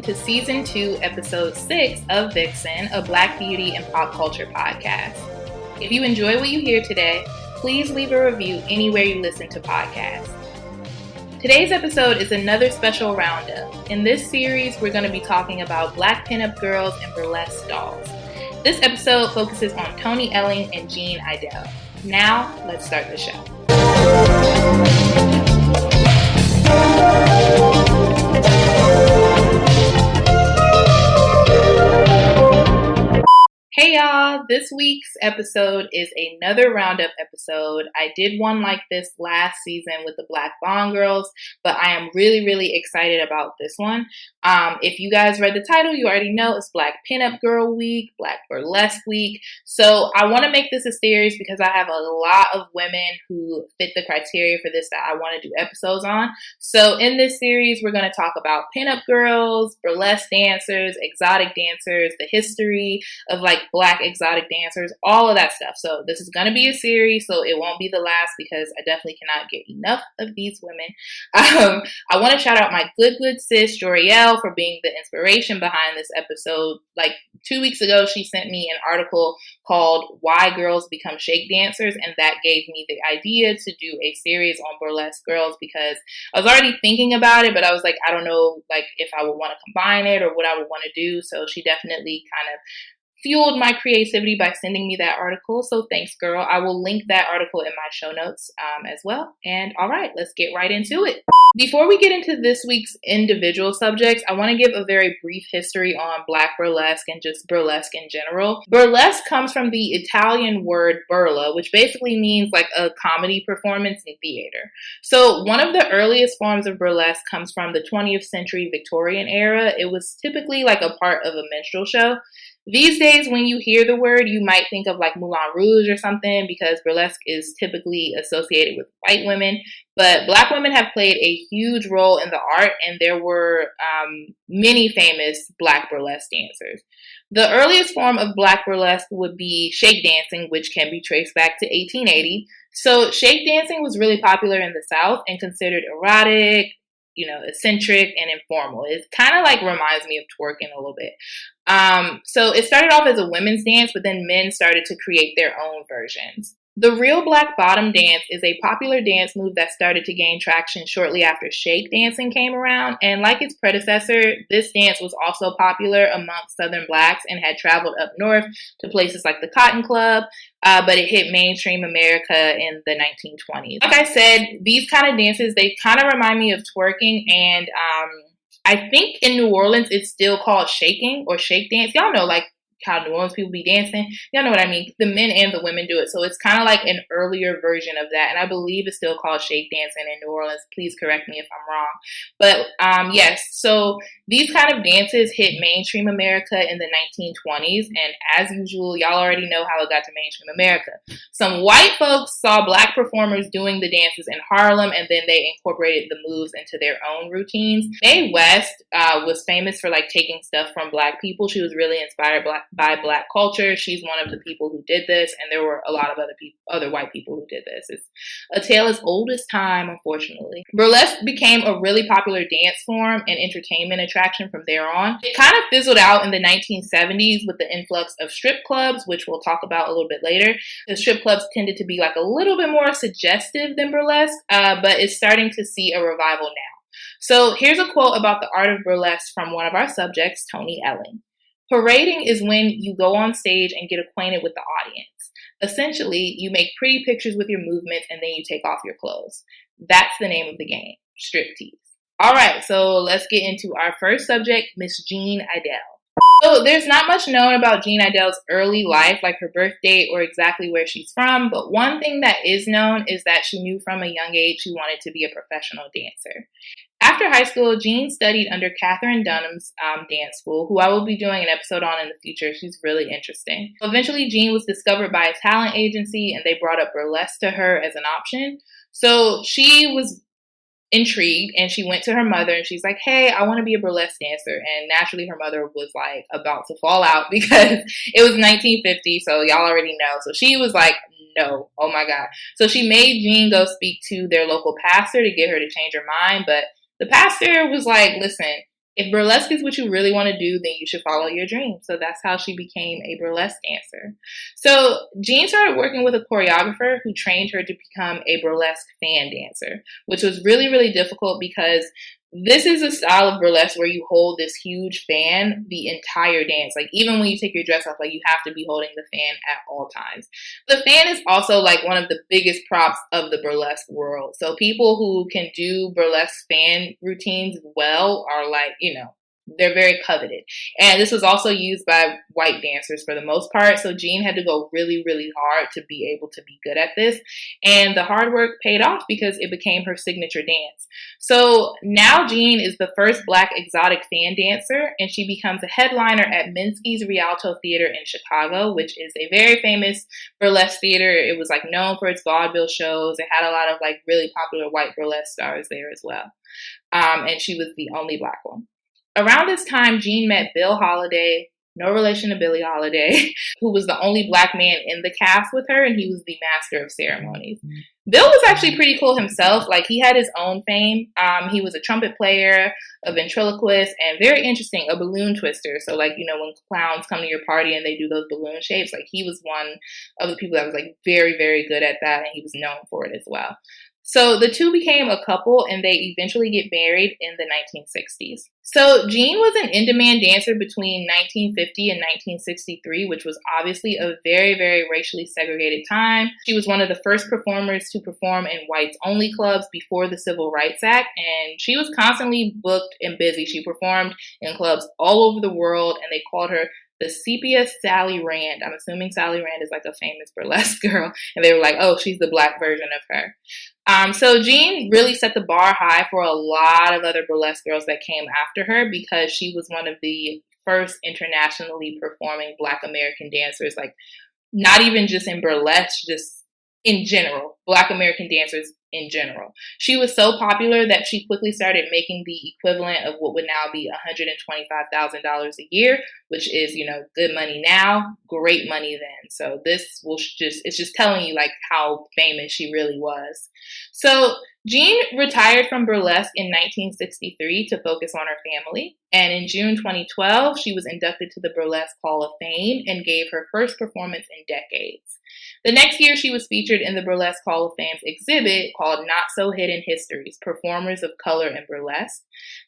to Season 2, Episode 6 of Vixen, a Black beauty and pop culture podcast. If you enjoy what you hear today, please leave a review anywhere you listen to podcasts. Today's episode is another special roundup. In this series, we're going to be talking about Black pinup girls and burlesque dolls. This episode focuses on Toni, Elling, and Jean Idelle. Now, let's start the show. Hey y'all, this week's episode is another roundup episode. I did one like this last season with the Black Bond Girls, but I am really excited about this one. If you guys read the title, you already know it's Black Pinup Girl Week, Black Burlesque Week. So I want to make this a series because I have a lot of women who fit the criteria for this that I want to do episodes on. So in this series, we're going to talk about pinup girls, burlesque dancers, exotic dancers, the history of like Black exotic dancers, all of that stuff. So this is going to be a series, so it won't be the last because I definitely cannot get enough of these women. I want to shout out my good sis, Joriel, for being the inspiration behind this episode. Like 2 weeks ago, she sent me an article called Why Girls Become Shake Dancers, and that gave me the idea to do a series on burlesque girls because I was already thinking about it, but I was like, I don't know like if I would want to combine it or what I would want to do. So she definitely kind of fueled my creativity by sending me that article. So thanks, girl. I will link that article in my show notes as well. And all right, let's get right into it. Before we get into this week's individual subjects, I want to give a very brief history on Black burlesque and just burlesque in general. Burlesque comes from the Italian word burla, which basically means like a comedy performance in theater. So one of the earliest forms of burlesque comes from the 20th century Victorian era. It was typically like a part of a minstrel show. These days, when you hear the word, you might think of like Moulin Rouge or something because burlesque is typically associated with white women. But Black women have played a huge role in the art, and there were many famous Black burlesque dancers. The earliest form of Black burlesque would be shake dancing, which can be traced back to 1880. So shake dancing was really popular in the South and considered erotic, eccentric and informal. It kind of like reminds me of twerking a little bit. So it started off as a women's dance, but then men started to create their own versions. The real black bottom dance is a popular dance move that started to gain traction shortly after shake dancing came around. And like its predecessor, this dance was also popular amongst Southern Blacks and had traveled up north to places like the Cotton Club, but it hit mainstream America in the 1920s. Like I said, these kind of dances, they kind of remind me of twerking, and I think in New Orleans it's still called shaking or shake dance. Y'all know like how New Orleans people be dancing. Y'all know what I mean. The men and the women do it. So it's kind of like an earlier version of that. And I believe it's still called shake dancing in New Orleans. Please correct me if I'm wrong. But yes, so these kind of dances hit mainstream America in the 1920s. And as usual, y'all already know how it got to mainstream America. Some white folks saw Black performers doing the dances in Harlem, and then they incorporated the moves into their own routines. Mae West was famous for like taking stuff from Black people. She was really inspired by Black culture. She's one of the people who did this, and there were a lot of other white people who did this. It's a tale as old as time, unfortunately. Burlesque became a really popular dance form and entertainment attraction from there on. It kind of fizzled out in the 1970s with the influx of strip clubs, which we'll talk about a little bit later. The strip clubs tended to be like a little bit more suggestive than burlesque, but it's starting to see a revival now. So here's a quote about the art of burlesque from one of our subjects, Toni Elling. Parading is when you go on stage and get acquainted with the audience. Essentially, you make pretty pictures with your movements and then you take off your clothes. That's the name of the game, striptease. All right, so let's get into our first subject, Miss Jean Idelle. So there's not much known about Jean Idelle's early life, like her birth date or exactly where she's from, but one thing that is known is that she knew from a young age she wanted to be a professional dancer. After high school, Jean studied under Katherine Dunham's dance school, who I will be doing an episode on in the future. She's really interesting. Eventually, Jean was discovered by a talent agency, and they brought up burlesque to her as an option. So she was intrigued, and she went to her mother, and she's like, hey, I want to be a burlesque dancer. And naturally, her mother was like about to fall out because it was 1950, so y'all already know. So she was like, no, oh my God. So she made Jean go speak to their local pastor to get her to change her mind, but the pastor was like, listen, If burlesque is what you really want to do, then you should follow your dream. So that's how she became a burlesque dancer. So Jean started working with a choreographer who trained her to become a burlesque fan dancer, which was really, really difficult because this is a style of burlesque where you hold this huge fan the entire dance. Like, even when you take your dress off, like, you have to be holding the fan at all times. The fan is also like one of the biggest props of the burlesque world. So people who can do burlesque fan routines well are like, they're very coveted. And this was also used by white dancers for the most part. So Jean had to go really, really hard to be able to be good at this. And the hard work paid off because it became her signature dance. So now Jean is the first Black exotic fan dancer, and she becomes a headliner at Minsky's Rialto Theater in Chicago, which is a very famous burlesque theater. It was like known for its vaudeville shows. It had a lot of like really popular white burlesque stars there as well. And she was the only Black one. Around this time, Jean met Bill Holiday, no relation to Billie Holiday, who was the only Black man in the cast with her, and he was the master of ceremonies. Bill was actually pretty cool himself. Like, he had his own fame. He was a trumpet player, a ventriloquist, and very interesting, a balloon twister. So, like, when clowns come to your party and they do those balloon shapes, like, he was one of the people that was, like, very, very good at that, and he was known for it as well. So the two became a couple, and they eventually get married in the 1960s. So Jean was an in-demand dancer between 1950 and 1963, which was obviously a very, very racially segregated time. She was one of the first performers to perform in whites-only clubs before the Civil Rights Act, and she was constantly booked and busy. She performed in clubs all over the world, and they called her the Sepia Sally Rand. I'm assuming Sally Rand is like a famous burlesque girl, and they were like, oh, she's the Black version of her. So Jean really set the bar high for a lot of other burlesque girls that came after her because she was one of the first internationally performing Black American dancers, like not even just in burlesque, just in general, Black American dancers in general. She was so popular that she quickly started making the equivalent of what would now be $125,000 a year, which is, good money now, great money then. So this it's just telling you like how famous she really was. So Jean retired from burlesque in 1963 to focus on her family. And in June 2012, she was inducted to the Burlesque Hall of Fame and gave her first performance in decades. The next year, she was featured in the Burlesque Hall of Fame's exhibit called Not So Hidden Histories, Performers of Color in Burlesque.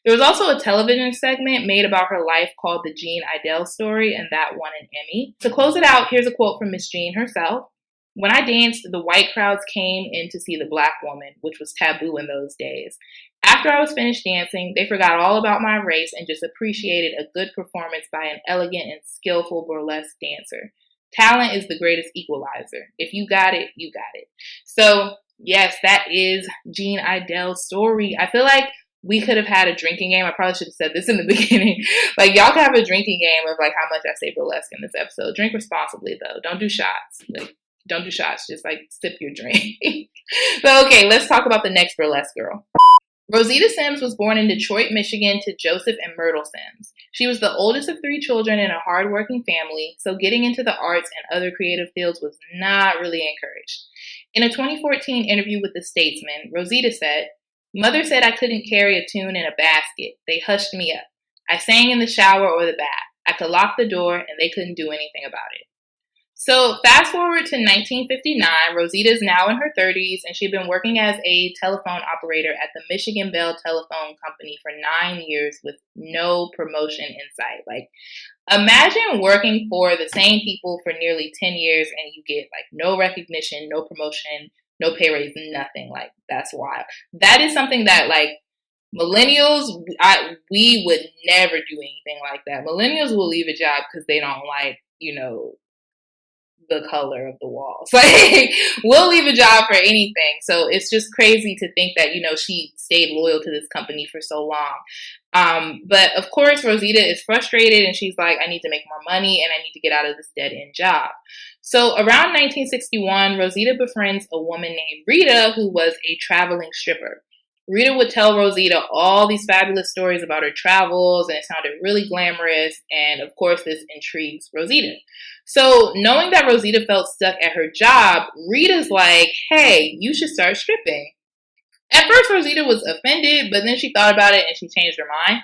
There was also a television segment made about her life called The Jean Idelle Story, and that won an Emmy. To close it out, here's a quote from Miss Jean herself. When I danced, the white crowds came in to see the Black woman, which was taboo in those days. After I was finished dancing, they forgot all about my race and just appreciated a good performance by an elegant and skillful burlesque dancer. Talent is the greatest equalizer. If you got it, you got it. So, yes, that is Jean Idelle's story. I feel like we could have had a drinking game. I probably should have said this in the beginning. Like, y'all could have a drinking game of, like, how much I say burlesque in this episode. Drink responsibly, though. Don't do shots. Don't do shots. Just, sip your drink. But, okay, let's talk about the next burlesque girl. Rosita Sims was born in Detroit, Michigan to Joseph and Myrtle Sims. She was the oldest of 3 children in a hardworking family, so getting into the arts and other creative fields was not really encouraged. In a 2014 interview with The Statesman, Rosita said, "Mother said I couldn't carry a tune in a basket. They hushed me up. I sang in the shower or the bath. I could lock the door and they couldn't do anything about it." So fast forward to 1959, Rosita is now in her 30s, and she'd been working as a telephone operator at the Michigan Bell Telephone Company for 9 years with no promotion in sight. Like, imagine working for the same people for nearly 10 years and you get no recognition, no promotion, no pay raise, nothing. Like, that's wild. That is something that millennials, we would never do anything like that. Millennials will leave a job because they don't like, the color of the walls. We'll leave a job for anything. So it's just crazy to think that, she stayed loyal to this company for so long. But of course, Rosita is frustrated and she's like, I need to make more money and I need to get out of this dead-end job. So around 1961, Rosita befriends a woman named Rita who was a traveling stripper. Rita would tell Rosita all these fabulous stories about her travels, and it sounded really glamorous, and of course this intrigues Rosita. So knowing that Rosita felt stuck at her job, Rita's like, hey, you should start stripping. At first Rosita was offended, but then she thought about it and she changed her mind.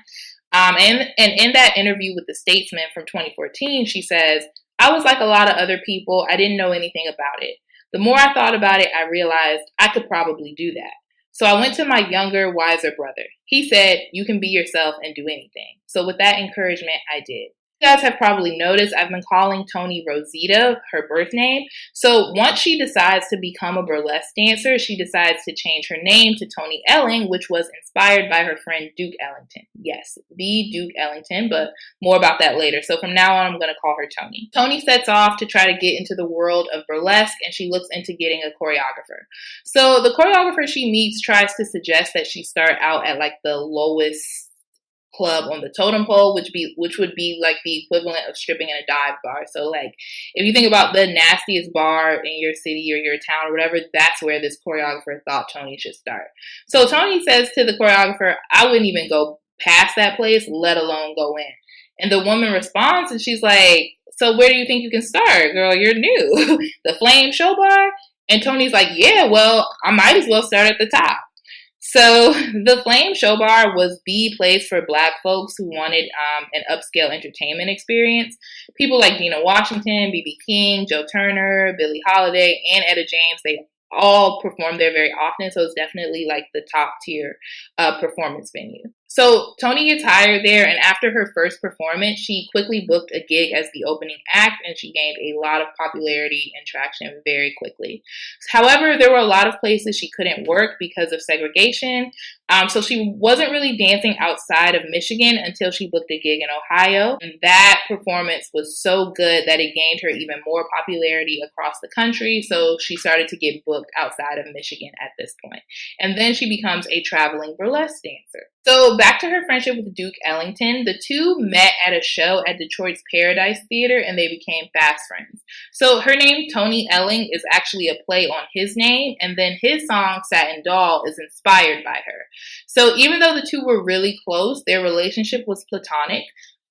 And in that interview with the Statesman from 2014, she says, I was like a lot of other people. I didn't know anything about it. The more I thought about it, I realized I could probably do that. So I went to my younger, wiser brother. He said, you can be yourself and do anything. So with that encouragement, I did. You guys have probably noticed I've been calling Toni Rosita, her birth name. So once she decides to become a burlesque dancer, she decides to change her name to Toni Elling, which was inspired by her friend Duke Ellington. Yes, the Duke Ellington, but more about that later. So from now on, I'm going to call her Toni. Toni sets off to try to get into the world of burlesque, and she looks into getting a choreographer. So the choreographer she meets tries to suggest that she start out at like the lowest club on the totem pole, which would be like the equivalent of stripping in a dive bar. So like if you think about the nastiest bar in your city or your town or whatever, that's where this choreographer thought Toni should start. So Toni says to the choreographer, I wouldn't even go past that place, let alone go in. And the woman responds and she's like, so where do you think you can start, girl? You're new. The Flame Show Bar? And Toni's like, yeah, well, I might as well start at the top. So the Flame Show Bar was the place for Black folks who wanted an upscale entertainment experience. People like Dina Washington, B.B. King, Joe Turner, Billie Holiday, and Etta James, they all perform there very often. So it's definitely like the top tier performance venue. So Toni gets hired there, and after her first performance, she quickly booked a gig as the opening act, and she gained a lot of popularity and traction very quickly. However, there were a lot of places she couldn't work because of segregation, so she wasn't really dancing outside of Michigan until she booked a gig in Ohio, and that performance was so good that it gained her even more popularity across the country, so she started to get booked outside of Michigan at this point. And then she becomes a traveling burlesque dancer. So back to her friendship with Duke Ellington, the two met at a show at Detroit's Paradise Theater and they became fast friends. So her name, Toni Elling, is actually a play on his name, and then his song, Satin Doll, is inspired by her. So even though the two were really close, their relationship was platonic.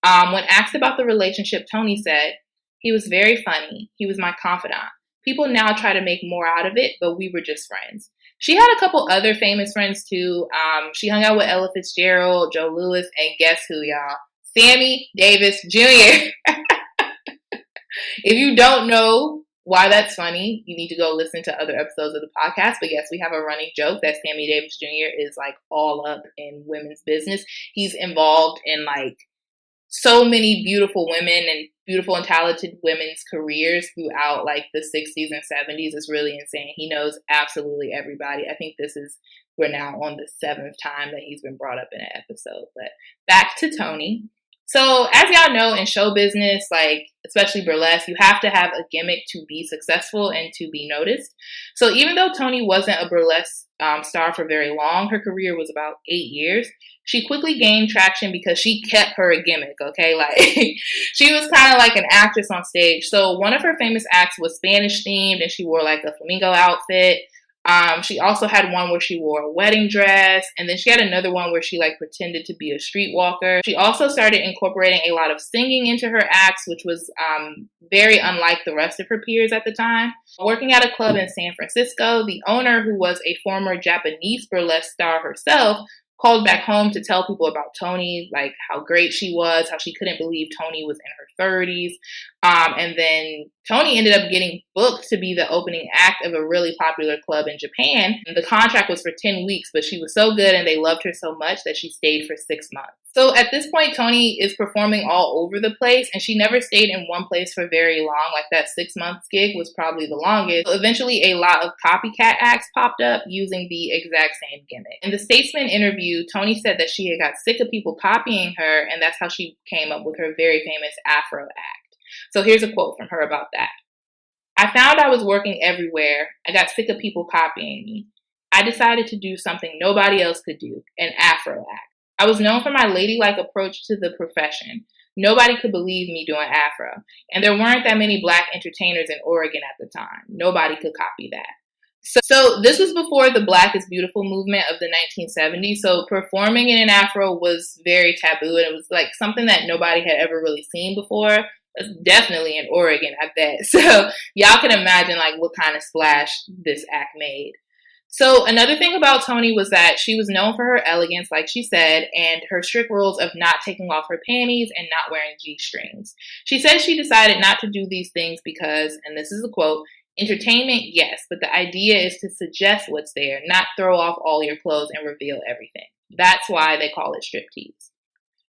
When asked about the relationship, Toni said, he was very funny. He was my confidant. People now try to make more out of it, but we were just friends. She had a couple other famous friends too. She hung out with Ella Fitzgerald, Joe Louis, and guess who, y'all? Sammy Davis Jr. If you don't know why that's funny, you need to go listen to other episodes of the podcast. But yes, we have a running joke that Sammy Davis Jr. is like all up in women's business. He's involved in like so many beautiful women and beautiful and talented women's careers throughout like the 60s and 70s. It's really insane. He knows absolutely everybody. I think we're now on the 7th time that he's been brought up in an episode. But back to Toni. So as y'all know, in show business, like especially burlesque, you have to have a gimmick to be successful and to be noticed. So even though Toni wasn't a burlesque star for very long, her career was about 8 years. She quickly gained traction because she kept her gimmick, okay? Like, she was kind of like an actress on stage. So one of her famous acts was Spanish themed, and she wore like a flamingo outfit. She also had one where she wore a wedding dress, and then she had another one where she like pretended to be a streetwalker. She also started incorporating a lot of singing into her acts, which was very unlike the rest of her peers at the time. Working at a club in San Francisco, the owner, who was a former Japanese burlesque star herself, called back home to tell people about Toni, like how great she was, how she couldn't believe Toni was in her 30s. And then Toni ended up getting booked to be the opening act of a really popular club in Japan. And the contract was for 10 weeks, but she was so good and they loved her so much that she stayed for 6 months. So at this point, Toni is performing all over the place, and she never stayed in one place for very long. Like that 6 months gig was probably the longest. So eventually, a lot of copycat acts popped up using the exact same gimmick. In the Statesman interview, Toni said that she had got sick of people copying her, and that's how she came up with her very famous Afro act. So here's a quote from her about that. I found I was working everywhere. I got sick of people copying me. I decided to do something nobody else could do, an Afro act. I was known for my ladylike approach to the profession. Nobody could believe me doing Afro. And there weren't that many Black entertainers in Oregon at the time. Nobody could copy that. So this was before the Black is Beautiful movement of the 1970s. So performing in an Afro was very taboo. And it was like something that nobody had ever really seen before. It's definitely in Oregon, I bet. So y'all can imagine like what kind of splash this act made. So another thing about Toni was that she was known for her elegance, like she said, and her strict rules of not taking off her panties and not wearing G-strings. She said she decided not to do these things because, and this is a quote, entertainment, yes, but the idea is to suggest what's there, not throw off all your clothes and reveal everything. That's why they call it striptease.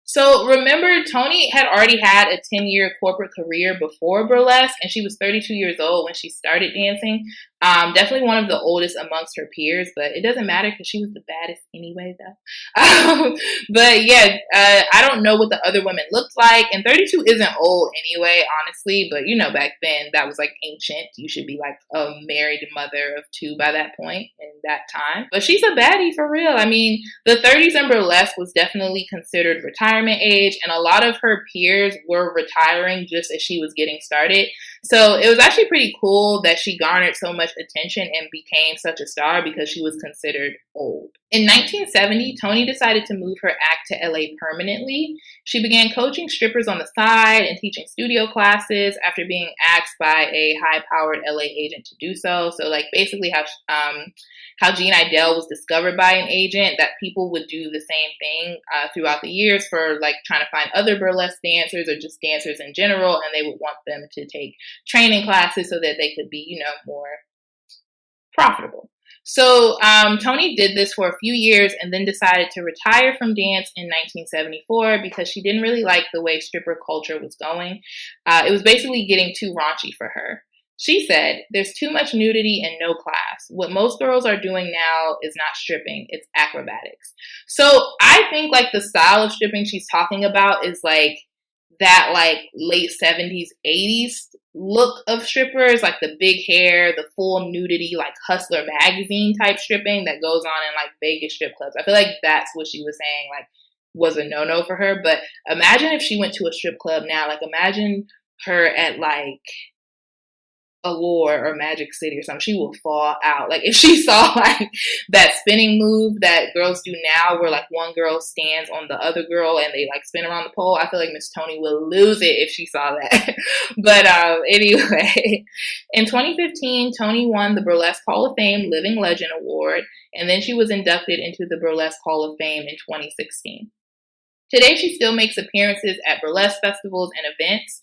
So remember, Toni had already had a 10-year corporate career before burlesque, and she was 32 years old when she started dancing. Definitely one of the oldest amongst her peers, but it doesn't matter because she was the baddest anyway, though. But yeah, I don't know what the other women looked like, and 32 isn't old anyway, honestly, but you know, back then that was like ancient. You should be like a married mother of 2 by that point in that time. But she's a baddie for real. I mean, the 30s in burlesque was definitely considered retirement age, and a lot of her peers were retiring just as she was getting started. So it was actually pretty cool that she garnered so much attention and became such a star because she was considered old. In 1970, Toni decided to move her act to LA permanently. She began coaching strippers on the side and teaching studio classes after being asked by a high-powered LA agent to do so. So like basically how Jean Idelle was discovered by an agent, that people would do the same thing throughout the years for like trying to find other burlesque dancers or just dancers in general, and they would want them to take training classes so that they could be, you know, more profitable. So Toni did this for a few years and then decided to retire from dance in 1974 because she didn't really like the way stripper culture was going. It was basically getting too raunchy for her. She said, "There's too much nudity and no class. What most girls are doing now is not stripping, it's acrobatics." So I think like the style of stripping she's talking about is like that like late 70s, 80s look of strippers, like the big hair, the full nudity, like Hustler magazine type stripping that goes on in like Vegas strip clubs. I feel like that's what she was saying, like was a no-no for her. But imagine if she went to a strip club now, like imagine her at like Allure or Magic City or something, she will fall out. Like if she saw like that spinning move that girls do now where like one girl stands on the other girl and they like spin around the pole, I feel like Miss Toni will lose it if she saw that. But anyway, in 2015, Toni won the Burlesque Hall of Fame Living Legend Award, and then she was inducted into the Burlesque Hall of Fame in 2016. Today, she still makes appearances at burlesque festivals and events.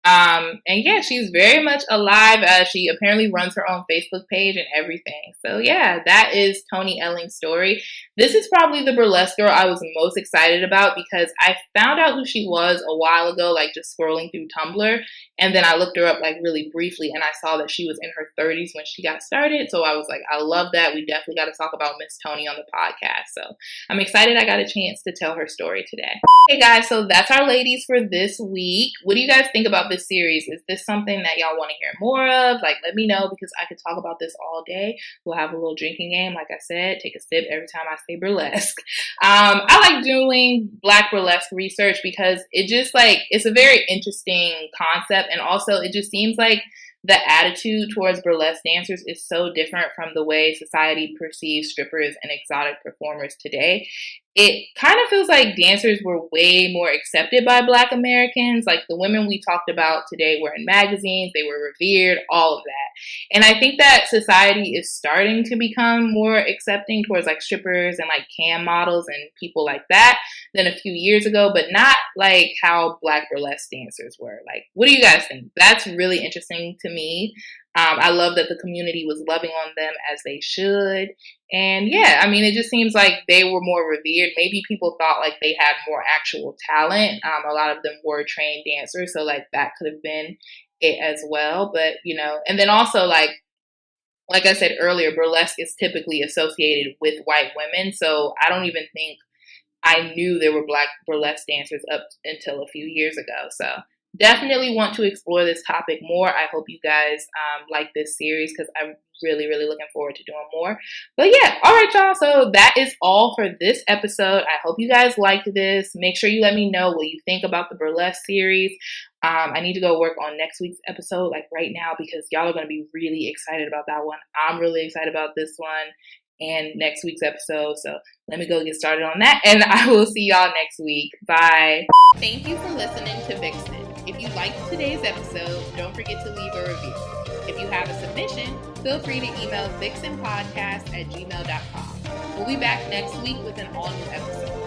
And yeah, she's very much alive. She apparently runs her own Facebook page and everything. So yeah, that is Toni Elling's story. This is probably the burlesque girl I was most excited about because I found out who she was a while ago, like just scrolling through Tumblr. And then I looked her up like really briefly and I saw that she was in her 30s when she got started. So I was like, I love that. We definitely got to talk about Miss Toni on the podcast. So I'm excited I got a chance to tell her story today. Hey guys, so that's our ladies for this week. What do you guys think about this series? Is this something that y'all want to hear more of? Like, let me know because I could talk about this all day. We'll have a little drinking game. Like I said, take a sip every time I say burlesque. I like doing Black burlesque research because it just like, it's a very interesting concept. And also it just seems like the attitude towards burlesque dancers is so different from the way society perceives strippers and exotic performers today. It kind of feels like dancers were way more accepted by Black Americans. Like the women we talked about today were in magazines, they were revered, all of that. And I think that society is starting to become more accepting towards like strippers and like cam models and people like that than a few years ago, but not like how Black burlesque dancers were. Like, what do you guys think? That's really interesting to me. I love that the community was loving on them as they should. And yeah, I mean, it just seems like they were more revered. Maybe people thought like they had more actual talent. A lot of them were trained dancers. So like that could have been it as well. But, you know, and then also like I said earlier, burlesque is typically associated with white women. So I don't even think I knew there were Black burlesque dancers up until a few years ago. So definitely want to explore this topic more. I hope you guys like this series because I'm really, really looking forward to doing more. But yeah, all right, y'all. So that is all for this episode. I hope you guys liked this. Make sure you let me know what you think about the burlesque series. I need to go work on next week's episode like right now because y'all are going to be really excited about that one. I'm really excited about this one and next week's episode. So let me go get started on that and I will see y'all next week. Bye. Thank you for listening to Vixen. If you liked today's episode, don't forget to leave a review. If you have a submission, feel free to email VIXENPODCAST@gmail.com. We'll be back next week with an all-new episode.